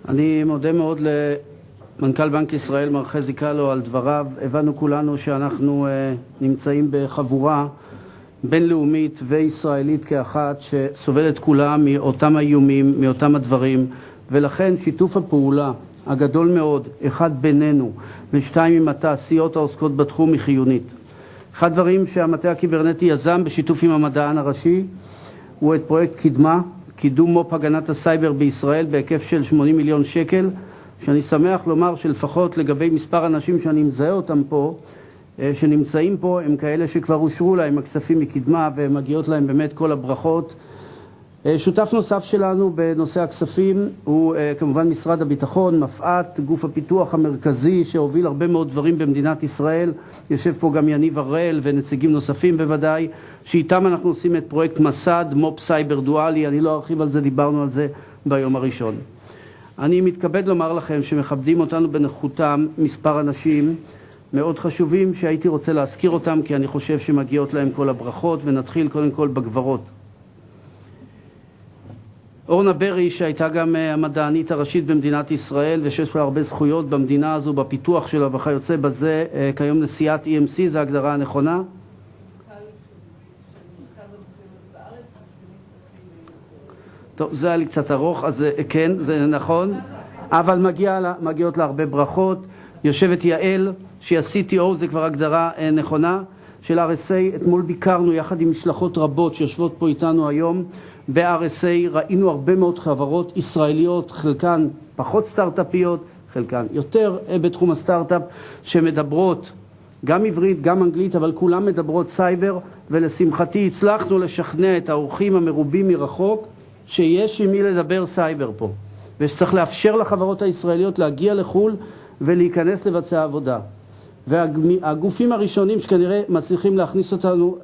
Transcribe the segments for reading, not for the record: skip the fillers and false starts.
אני מודה מאוד למנכ"ל בנק ישראל, מר חזי קלו, על דבריו. הבנו כולנו שאנחנו נמצאים בחבורה בינלאומית וישראלית כאחת שסובלת כולה מאותם האיומים, מאותם הדברים, ולכן שיתוף הפעולה הגדול מאוד, אחד בינינו ושתיים עם התעשיות העוסקות בתחום, היא חיונית. אחד הדברים שהמטה הקיברנטי יזם בשיתוף עם המדען הראשי הוא את פרויקט קדמה, קידום מו"פ הגנת הסייבר בישראל בהיקף של 80 מיליון שקל, שאני שמח לומר שלפחות לגבי מספר אנשים שאני מזהה אותם פה, שנמצאים פה, הם כאלה שכבר אושרו להם הכספים מקדמה ומגיעות להם באמת כל הברכות. שותף נוסף שלנו בנושא הכספים הוא כמובן משרד הביטחון, מפעת, גוף הפיתוח המרכזי שהוביל הרבה מאוד דברים במדינת ישראל. יושב פה גם יניב הראל ונציגים נוספים בוודאי, שאיתם אנחנו עושים את פרויקט מסד, מו"פ סייבר דואלי. אני לא ארחיב על זה, דיברנו על זה ביום הראשון. אני מתכבד לומר לכם שמכבדים אותנו בנוכחותם מספר אנשים מאוד חשובים שהייתי רוצה להזכיר אותם, כי אני חושב שמגיעות להם כל הברכות, ונתחיל קודם כל בגברות. אורנה ברי, שהייתה גם המדענית הראשית במדינת ישראל ושיש לה הרבה זכויות במדינה הזו, בפיתוח שלה וכיוצא בזה, כיום נשיאת EMC, זו ההגדרה הנכונה? טוב, זה היה לי קצת ארוך, אז כן, זה נכון, אבל מגיעות לה הרבה ברכות. יושבת יעל, שהיא ה-CTO, זה כבר הגדרה נכונה, של RSA. אתמול ביקרנו יחד עם משלחות רבות שיושבות פה איתנו היום ב-RSA, ראינו הרבה מאוד חברות ישראליות, חלקן פחות סטארט-אפיות, חלקן יותר בתחום הסטארט-אפ, שמדברות גם עברית, גם אנגלית, אבל כולם מדברות סייבר, ולשמחתי הצלחנו לשכנע את האורחים המרובים מרחוק שיש עם מי לדבר סייבר פה, ושצריך לאפשר לחברות הישראליות להגיע לחול ולהיכנס לבצע עבודה. והגופים הראשונים שכנראה מצליחים להכניס אותנו,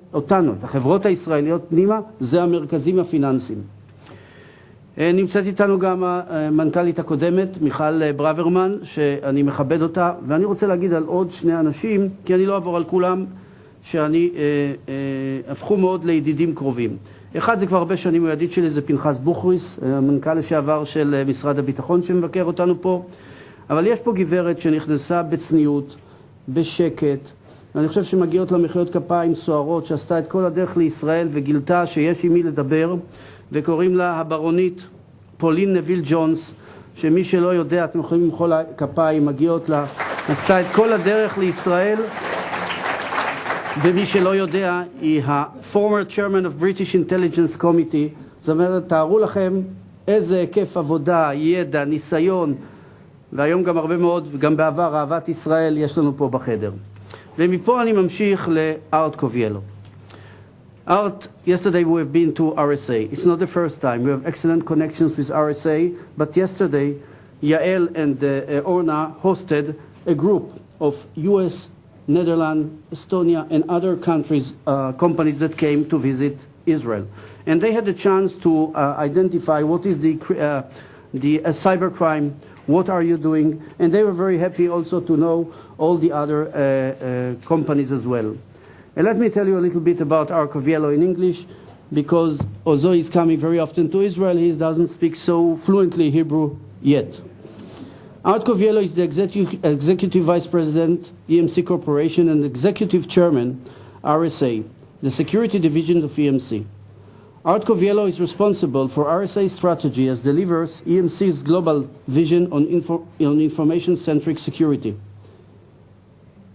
את החברות הישראליות פנימה, זה המרכזים הפיננסיים. נמצאת איתנו גם המנכ"לית הקודמת, מיכל ברוורמן, שאני מכבד אותה, ואני רוצה להגיד על עוד שני אנשים, כי אני לא אעבור על כולם, שאני הפכו מאוד לידידים קרובים. אחד זה כבר הרבה שנים, הוא ידיד שלי, זה פנחס בוכריס, המנכ"ל לשעבר של משרד הביטחון שמבקר אותנו פה. אבל יש פה גברת שנכנסה בצניעות, בשקט, ואני חושב שמגיעות לה מחיאות כפיים סוערות, שעשתה את כל הדרך לישראל וגילתה שיש עם מי לדבר, וקוראים לה הברונית פולין נביל ג'ונס, שמי שלא יודע, אתם יכולים למחוא לה כפיים, מגיעות לה, עשתה את כל הדרך לישראל, ומי שלא יודע, היא ה-former chairman of British Intelligence Committee. זאת אומרת, תארו לכם איזה היקף עבודה, ידע, ניסיון, והיום גם הרבה מאוד, וגם בעבר, אהבת ישראל יש לנו פה בחדר. ומפה אני ממשיך לארט קוביאלו. Art, yesterday we have been to RSA. It's not the first time. We have excellent connections with RSA, but yesterday Yael and Orna hosted a group of US, Netherlands, Estonia, and other countries, companies that came to visit Israel. And they had the chance to identify what is the cybercrime, what are you doing, and they were very happy also to know all the other companies as well. And let me tell you a little bit about our Coviello in English, because although he's coming very often to Israel, he doesn't speak so fluently Hebrew yet. Art Coviello is the Executive Vice President, EMC Corporation, and Executive Chairman, RSA, the Security Division of EMC. Art Coviello is responsible for RSA's strategy as delivers EMC's global vision on information-centric security.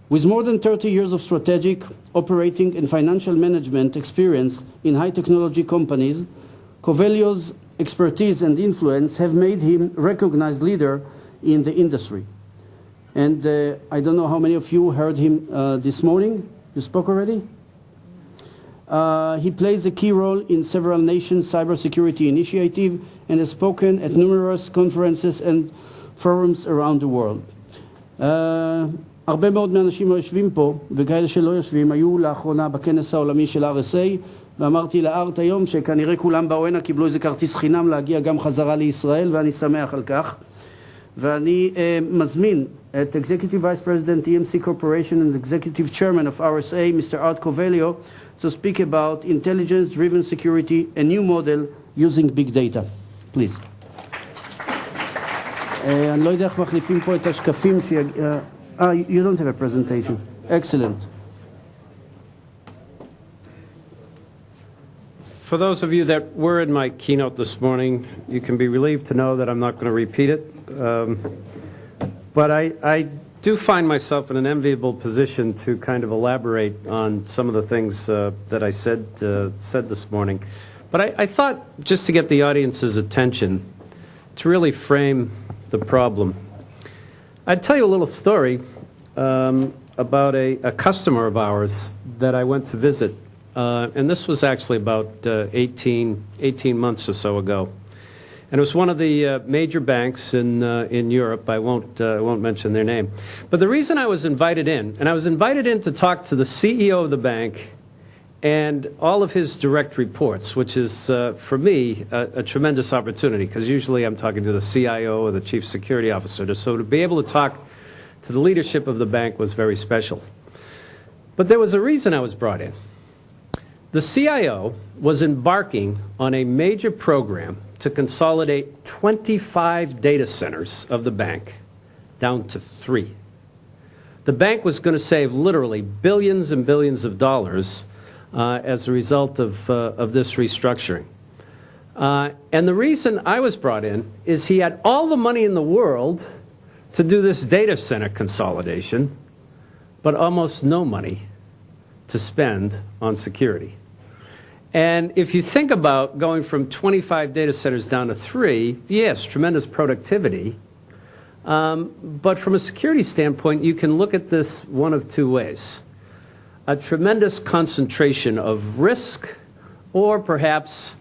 With more than 30 years of strategic, operating, and financial management experience in high-technology companies, Coviello's expertise and influence have made him a recognized leader in the industry. And I don't know how many of you heard him this morning. You spoke already? He plays a key role in several nations' cybersecurity initiatives and has spoken at numerous conferences and forums around the world. הרבה מאוד מהאנשים היושבים פה, וכאלה שלא יושבים, היו לאחרונה בכנס העולמי של RSA, ואמרתי לארט היום שכנראה כולם באוהנה קיבלו איזה כרטיס חינם להגיע גם חזרה לישראל, ואני שמח על כך. ואני מזמין את Executive Vice President EMC Corporation and Executive Chairman of RSA, Mr. Art Coviello, to speak about intelligence-driven security, a new model using big data. Please. אני לא יודע איך מחליפים פה את השקפים you don't have a presentation. Excellent. For those of you that were in my keynote this morning, you can be relieved to know that I'm not going to repeat it. But I do find myself in an enviable position to kind of elaborate on some of the things that I said this morning. But I thought, just to get the audience's attention, to really frame the problem, I'd tell you a little story about a customer of ours that I went to visit. And this was actually about 18 months or so ago. And it was one of the major banks in Europe. I won't mention their name. But the reason I was invited in, and I was invited in to talk to the CEO of the bank and all of his direct reports, which is, for me, a tremendous opportunity, because usually I'm talking to the CIO or the chief security officer. So to be able to talk to the leadership of the bank was very special. But there was a reason I was brought in. The CIO was embarking on a major program to consolidate 25 data centers of the bank down to 3. The bank was going to save literally billions and billions of dollars as a result of this restructuring. And the reason I was brought in is he had all the money in the world to do this data center consolidation, but almost no money to spend on security. And if you think about going from 25 data centers down to 3, yes, tremendous productivity. But from a security standpoint, you can look at this one of two ways. A tremendous concentration of risk, or perhaps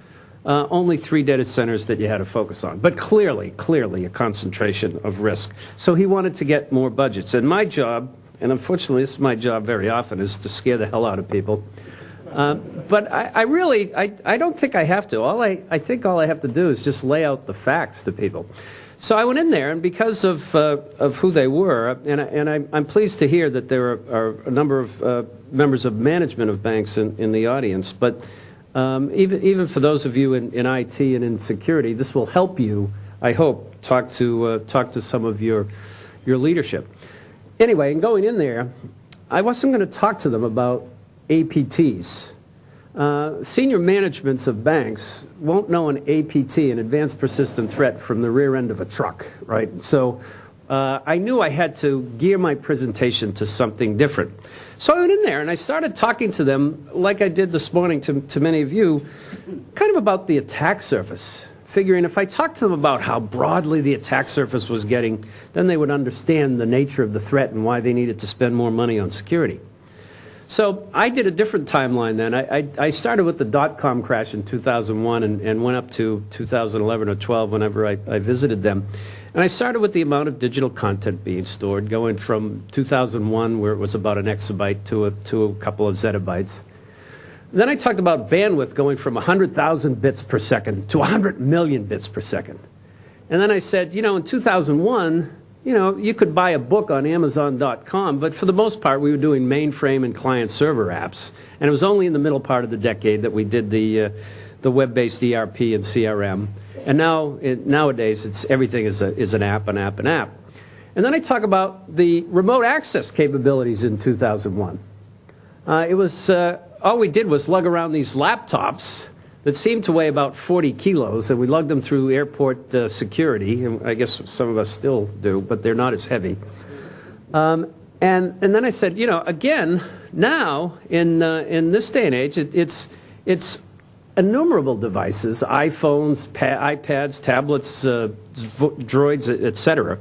only 3 data centers that you had to focus on. But clearly a concentration of risk. So he wanted to get more budgets. And my job, and unfortunately this is my job very often, is to scare the hell out of people. But I don't think I have to. I think all I have to do is just lay out the facts to people. So I went in there, and because of who they were, and I'm pleased to hear that there are a number of members of management of banks in the audience, but even for those of you in IT and in security, this will help you, I hope, talk to some of your leadership. Anyway, in going in there, I wasn't going to talk to them about APTs. Senior managements of banks won't know an APT, an advanced persistent threat, from the rear end of a truck, right? So I knew I had to gear my presentation to something different. So I went in there and I started talking to them, like I did this morning to many of you, kind of about the attack surface, figuring if I talked to them about how broadly the attack surface was getting, then they would understand the nature of the threat and why they needed to spend more money on security. So I did a different timeline then. I started with the dot-com crash in 2001 and went up to 2011 or 12 whenever I visited them. And I started with the amount of digital content being stored, going from 2001, where it was about an exabyte, to a couple of zettabytes. Then I talked about bandwidth going from 100,000 bits per second to 100 million bits per second. And then I said, in 2001, you could buy a book on Amazon.com, but for the most part, we were doing mainframe and client-server apps. And it was only in the middle part of the decade that we did the web-based ERP and CRM. And nowadays, everything is an app, an app, an app. And then I talk about the remote access capabilities in 2001. All we did was lug around these laptops that seemed to weigh about 40 kilos, and we lugged them through airport security, and I guess some of us still do, but they're not as heavy. And then I said, again, now, in this day and age, it's innumerable devices, iPhones, iPads, tablets, droids, etc.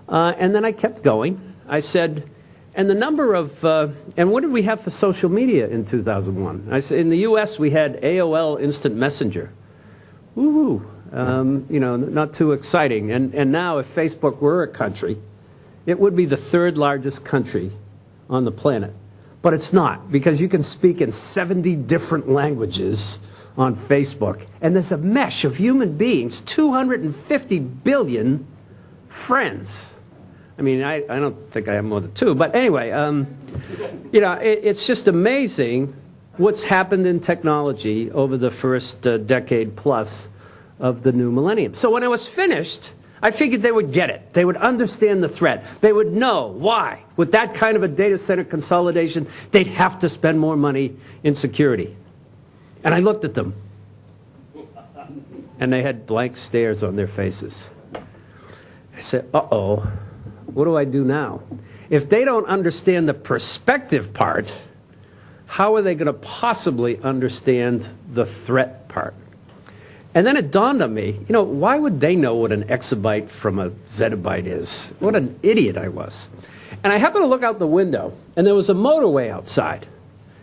And then I kept going. I said, and the number of, and what did we have for social media in 2001? I said, in the U.S., we had AOL Instant Messenger. Woo-hoo. Not too exciting. And now, if Facebook were a country, it would be the 3rd largest country on the planet. But it's not, because you can speak in 70 different languages on Facebook. And there's a mesh of human beings, 250 billion friends. I mean, I don't think I have more than 2, but anyway, it's just amazing what's happened in technology over the first decade plus of the new millennium. So when I was finished, I figured they would get it. They would understand the threat. They would know why. With that kind of a data center consolidation, they'd have to spend more money in security. And I looked at them, and they had blank stares on their faces. I said, uh-oh, what do I do now? If they don't understand the perspective part, how are they going to possibly understand the threat part? And then it dawned on me, you know, why would they know what an exabyte from a zettabyte is? What an idiot I was. And I happened to look out the window, and there was a motorway outside,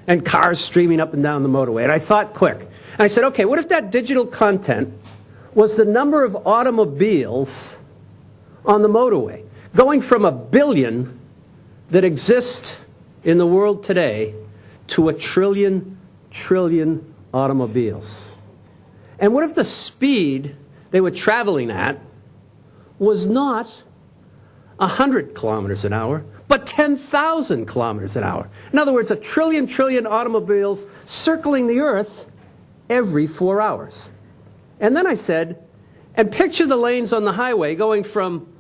and cars streaming up and down the motorway. And I thought quick. And I said, okay, what if that digital content was the number of automobiles on the motorway, going from 1 billion that exist in the world today to 1 trillion automobiles? And what if the speed they were traveling at was not 100 kilometers an hour, but 10,000 kilometers an hour? In other words, 1 trillion automobiles circling the Earth every 4 hours. And then I said, and picture the lanes on the highway going from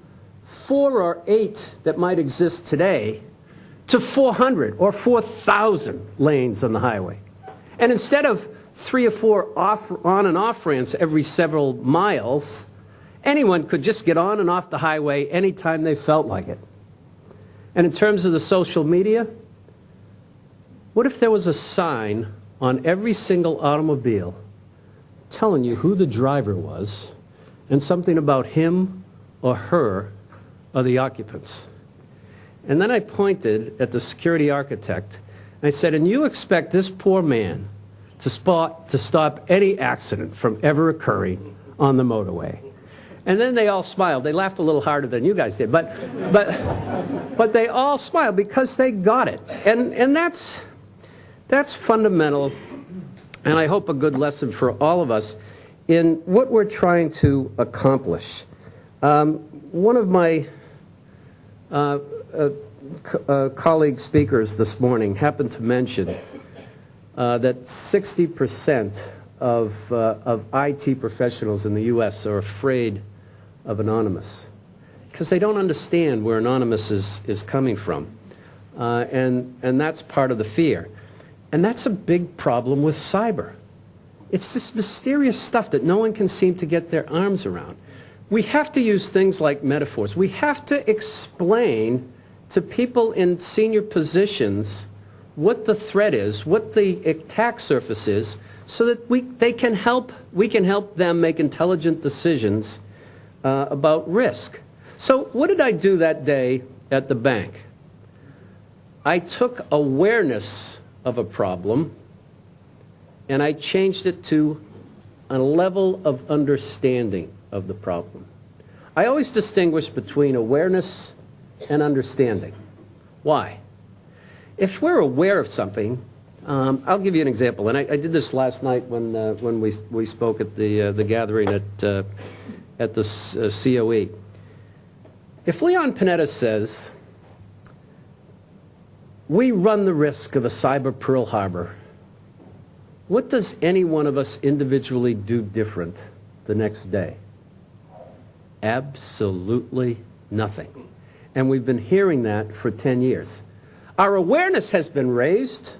4 or 8 that might exist today to 400 or 4,000 lanes on the highway. And instead of 3 or 4 on and off ramps every several miles, anyone could just get on and off the highway anytime they felt like it. And in terms of the social media, what if there was a sign on every single automobile telling you who the driver was and something about him or her or the occupants? And then I pointed at the security architect and I said, and you expect this poor man to stop any accident from ever occurring on the motorway? And then they all smiled. They laughed a little harder than you guys did, but they all smiled because they got it. And that's fundamental, and I hope a good lesson for all of us in what we're trying to accomplish. One of my colleague speakers this morning happened to mention that 60% of IT professionals in the U.S. are afraid of Anonymous because they don't understand where Anonymous is coming from. And that's part of the fear. And that's a big problem with cyber. It's this mysterious stuff that no one can seem to get their arms around. We have to use things like metaphors. We have to explain to people in senior positions what the threat is, what the attack surface is, so that we can help them make intelligent decisions about risk. So what did I do that day at the bank? I took awareness of a problem and I changed it to a level of understanding of the problem. I always distinguish between awareness and understanding. Why? If we're aware of something, I'll give you an example, and I did this last night when we spoke at the gathering at the COE. If Leon Panetta says, we run the risk of a cyber Pearl Harbor, what does any one of us individually do different the next day? Absolutely nothing. And we've been hearing that for 10 years. Our awareness has been raised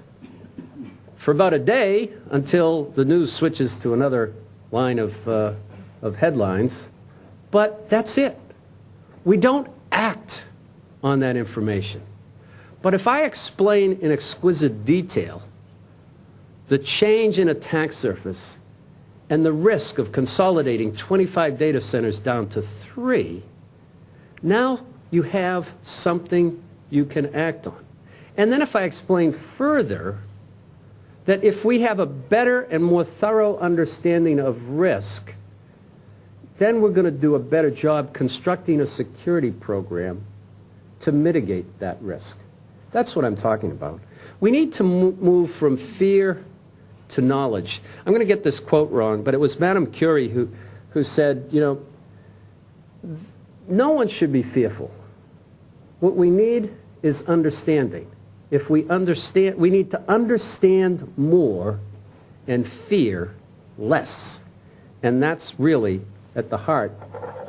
for about a day until the news switches to another line of headlines, but that's it. We don't act on that information. But if I explain in exquisite detail the change in attack surface and the risk of consolidating 25 data centers down to 3, now you have something you can act on. And then if I explain further that if we have a better and more thorough understanding of risk, then we're going to do a better job constructing a security program to mitigate that risk. That's what I'm talking about. We need to move from fear to knowledge. I'm going to get this quote wrong, but it was Madame Curie who said, you know, no one should be fearful. What we need is understanding. If we understand, we need to understand more and fear less. And that's really at the heart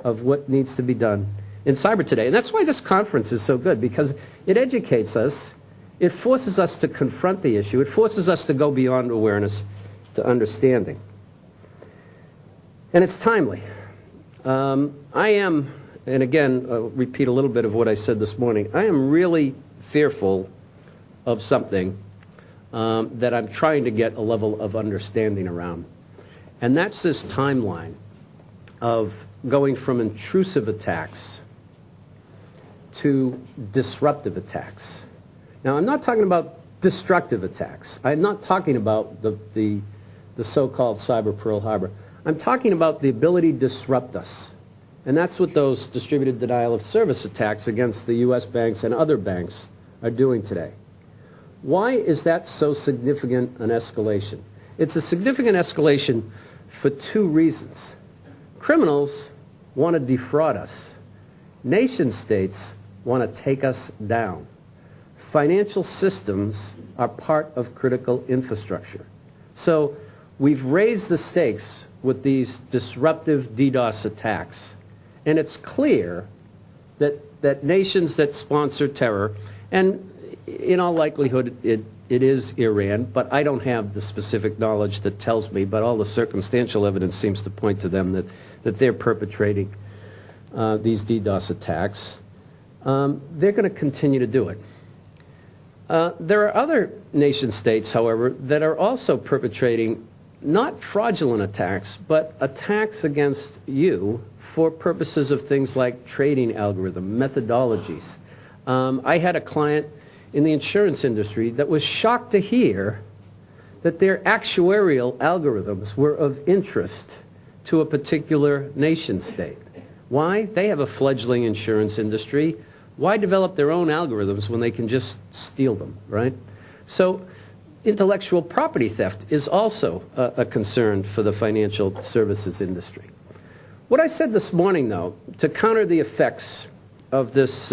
of what needs to be done in cyber today. And that's why this conference is so good, because it educates us, it forces us to confront the issue, it forces us to go beyond awareness to understanding. And it's timely. I am, and again, I'll repeat a little bit of what I said this morning, I am really fearful of something that I'm trying to get a level of understanding around. And that's this timeline of going from intrusive attacks to disruptive attacks. Now, I'm not talking about destructive attacks. I'm not talking about the so-called cyber Pearl Harbor. I'm talking about the ability to disrupt us. And that's what those distributed denial of service attacks against the U.S. banks and other banks are doing today. Why is that so significant an escalation? It's a significant escalation for two reasons. Criminals want to defraud us. Nation states want to take us down. Financial systems are part of critical infrastructure. So we've raised the stakes with these disruptive DDoS attacks. And it's clear that nations that sponsor terror, and in all likelihood it is Iran, but I don't have the specific knowledge that tells me, but all the circumstantial evidence seems to point to them that they're perpetrating these DDoS attacks. They're going to continue to do it. There are other nation states, however, that are also perpetrating not fraudulent attacks, but attacks against you for purposes of things like trading algorithm, methodologies. I had a client in the insurance industry that was shocked to hear that their actuarial algorithms were of interest to a particular nation state. Why? They have a fledgling insurance industry. Why develop their own algorithms when they can just steal them, right? So intellectual property theft is also a concern for the financial services industry. What I said this morning, though, to counter the effects of this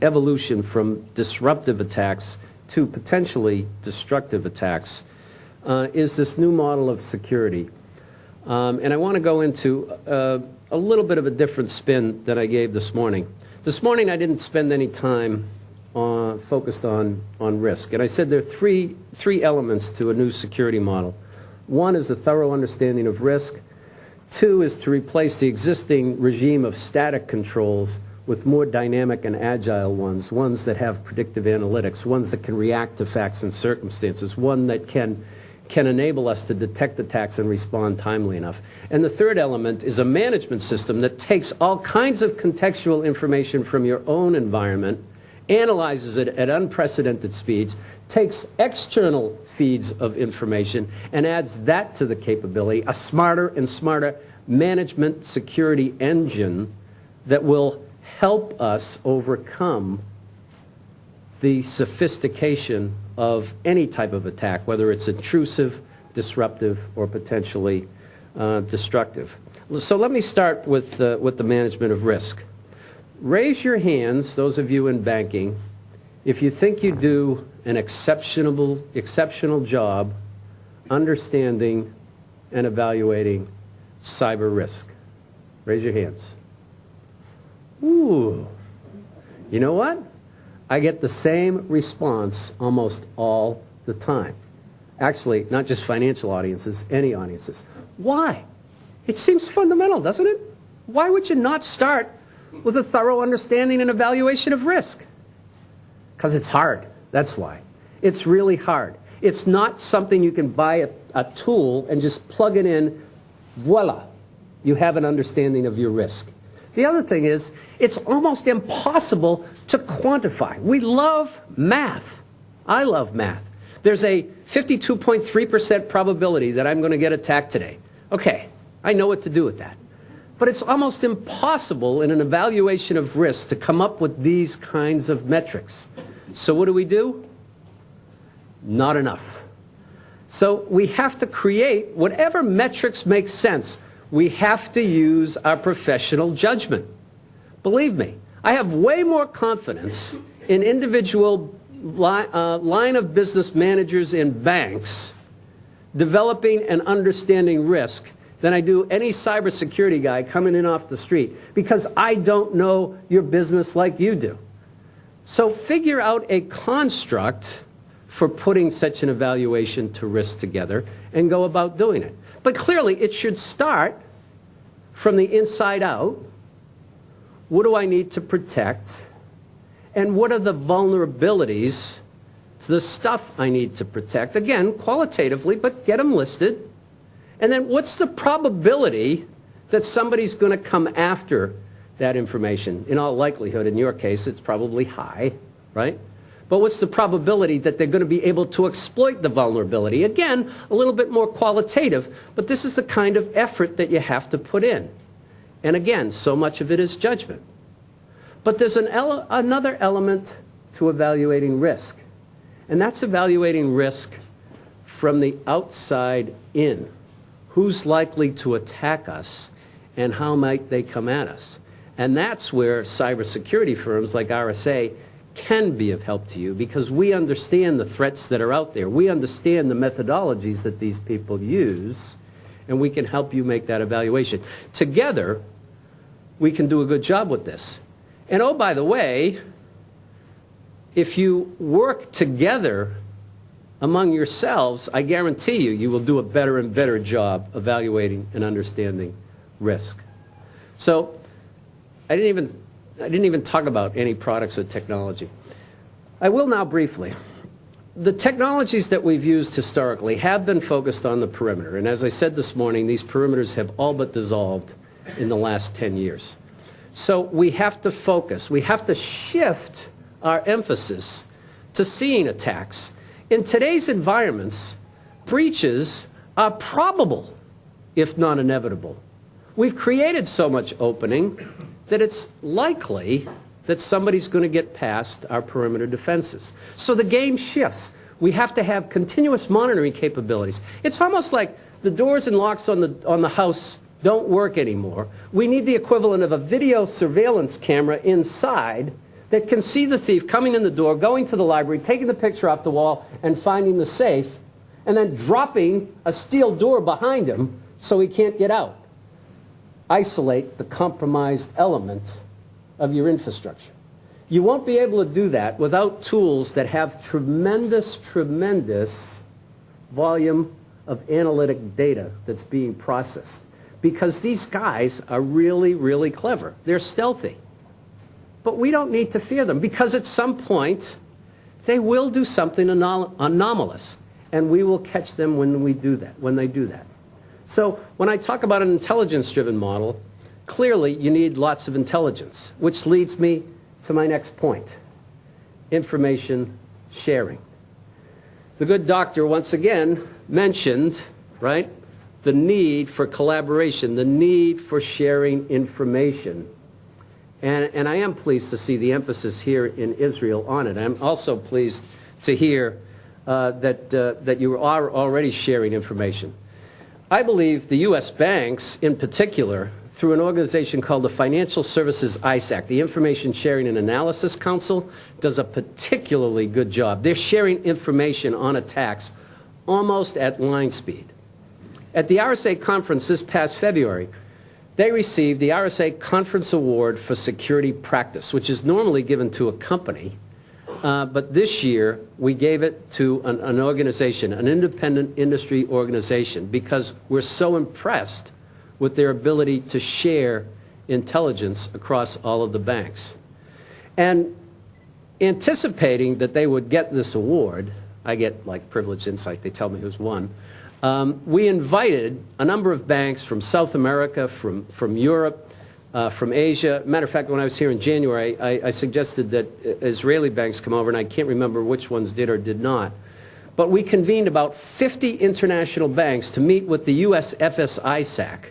evolution from disruptive attacks to potentially destructive attacks, is this new model of security. And I want to go into a little bit of a different spin than I gave this morning. This morning I didn't spend any time focused on risk. And I said there are three elements to a new security model. One is a thorough understanding of risk. Two is to replace the existing regime of static controls with more dynamic and agile ones that have predictive analytics, ones that can react to facts and circumstances, one that can enable us to detect attacks and respond timely enough. And the third element is a management system that takes all kinds of contextual information from your own environment, analyzes it at unprecedented speeds, takes external feeds of information, and adds that to the capability, a smarter and smarter management security engine that will help us overcome the sophistication of any type of attack, whether it's intrusive, disruptive, or potentially destructive. So let me start with the management of risk. Raise your hands, those of you in banking, if you think you do an exceptional job understanding and evaluating cyber risk. Raise your hands. Ooh. You know what? I get the same response almost all the time. Actually, not just financial audiences, any audiences. Why? It seems fundamental, doesn't it? Why would you not start with a thorough understanding and evaluation of risk? Because it's hard. That's why. It's really hard. It's not something you can buy a tool and just plug it in, voila, you have an understanding of your risk. The other thing is, it's almost impossible to quantify. We love math. I love math. There's a 52.3% probability that I'm going to get attacked today. Okay, I know what to do with that. But it's almost impossible in an evaluation of risk to come up with these kinds of metrics. So what do? Not enough. So we have to create whatever metrics make sense. We have to use our professional judgment. Believe me, I have way more confidence in individual line of business managers in banks developing and understanding risk than I do any cybersecurity guy coming in off the street, because I don't know your business like you do. So figure out a construct for putting such an evaluation to risk together and go about doing it. But clearly, it should start from the inside out. What do I need to protect? And what are the vulnerabilities to the stuff I need to protect? Again, qualitatively, but get them listed. And then what's the probability that somebody's going to come after that information? In all likelihood, in your case, it's probably high, right? But what's the probability that they're going to be able to exploit the vulnerability? Again, a little bit more qualitative, but this is the kind of effort that you have to put in. And again, so much of it is judgment. But there's another element to evaluating risk, and that's evaluating risk from the outside in. Who's likely to attack us, and how might they come at us? And that's where cybersecurity firms like RSA can be of help to you, because we understand the threats that are out there. We understand the methodologies that these people use, and we can help you make that evaluation. Together, we can do a good job with this. And oh, by the way, if you work together among yourselves, I guarantee you, you will do a better and better job evaluating and understanding risk. So I didn't even talk about any products or technology. I will now briefly. The technologies that we've used historically have been focused on the perimeter. And as I said this morning, these perimeters have all but dissolved in the last 10 years. So we have to focus. We have to shift our emphasis to seeing attacks. In today's environments, breaches are probable, if not inevitable. We've created so much opening that it's likely that somebody's going to get past our perimeter defenses. So the game shifts. We have to have continuous monitoring capabilities. It's almost like the doors and locks on the house don't work anymore. We need the equivalent of a video surveillance camera inside that can see the thief coming in the door, going to the library, taking the picture off the wall, and finding the safe, and then dropping a steel door behind him so he can't get out. Isolate the compromised element of your infrastructure. You won't be able to do that without tools that have tremendous, tremendous volume of analytic data that's being processed. Because these guys are really, really clever. They're stealthy. But we don't need to fear them, because at some point they will do something anomalous, and we will catch them when they do that. So when I talk about an intelligence-driven model, clearly you need lots of intelligence, which leads me to my next point: information sharing. The good doctor once again mentioned, right, the need for collaboration, the need for sharing information. And I am pleased to see the emphasis here in Israel on it. I'm also pleased to hear that you are already sharing information. I believe the U.S. banks, in particular, through an organization called the Financial Services ISAC, the Information Sharing and Analysis Council, does a particularly good job. They're sharing information on attacks almost at line speed. At the RSA conference this past February, they received the RSA Conference Award for Security Practice, which is normally given to a company. But this year, we gave it to an organization, an independent industry organization, because we're so impressed with their ability to share intelligence across all of the banks. And anticipating that they would get this award, I get like privileged insight, they tell me who's won, we invited a number of banks from South America, from Europe, from Asia. Matter of fact, when I was here in January, I suggested that Israeli banks come over, and I can't remember which ones did or did not. But we convened about 50 international banks to meet with the U.S. FS-ISAC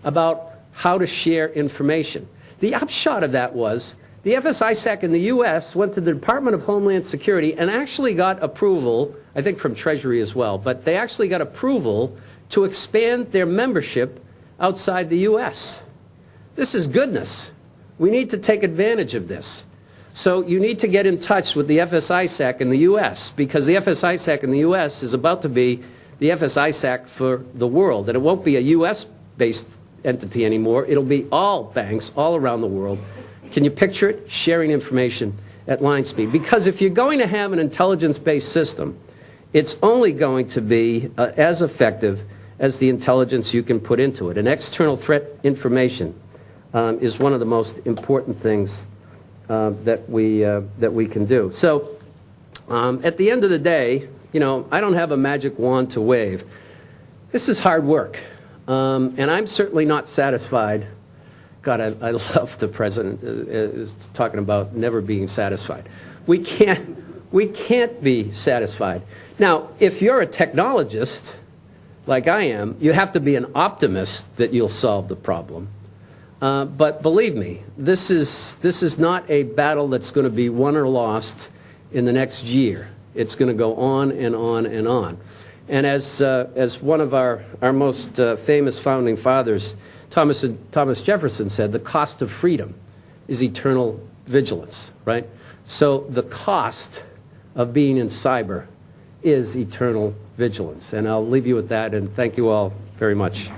about how to share information. The upshot of that was the FS-ISAC in the U.S. went to the Department of Homeland Security and actually got approval, I think from Treasury as well, but they actually got approval to expand their membership outside the U.S. This is goodness. We need to take advantage of this. So you need to get in touch with the FS-ISAC in the U.S., because the FS-ISAC in the U.S. is about to be the FS-ISAC for the world. And it won't be a U.S. bank-based entity anymore. It'll be all banks all around the world. Can you picture it? Sharing information at line speed. Because if you're going to have an intelligence-based system, it's only going to be as effective as the intelligence you can put into it. And external threat information is one of the most important things that we can do. So at the end of the day, you know, I don't have a magic wand to wave. This is hard work. And I'm certainly not satisfied. God, I love the president is talking about never being satisfied. We can't be satisfied. Now, if you're a technologist, like I am, you have to be an optimist that you'll solve the problem. But believe me, this is not a battle that's going to be won or lost in the next year. It's going to go on and on and on. And as one of our most famous founding fathers, Thomas Jefferson, said, the cost of freedom is eternal vigilance, right? So the cost of being in cyber is eternal vigilance. And I'll leave you with that, and thank you all very much.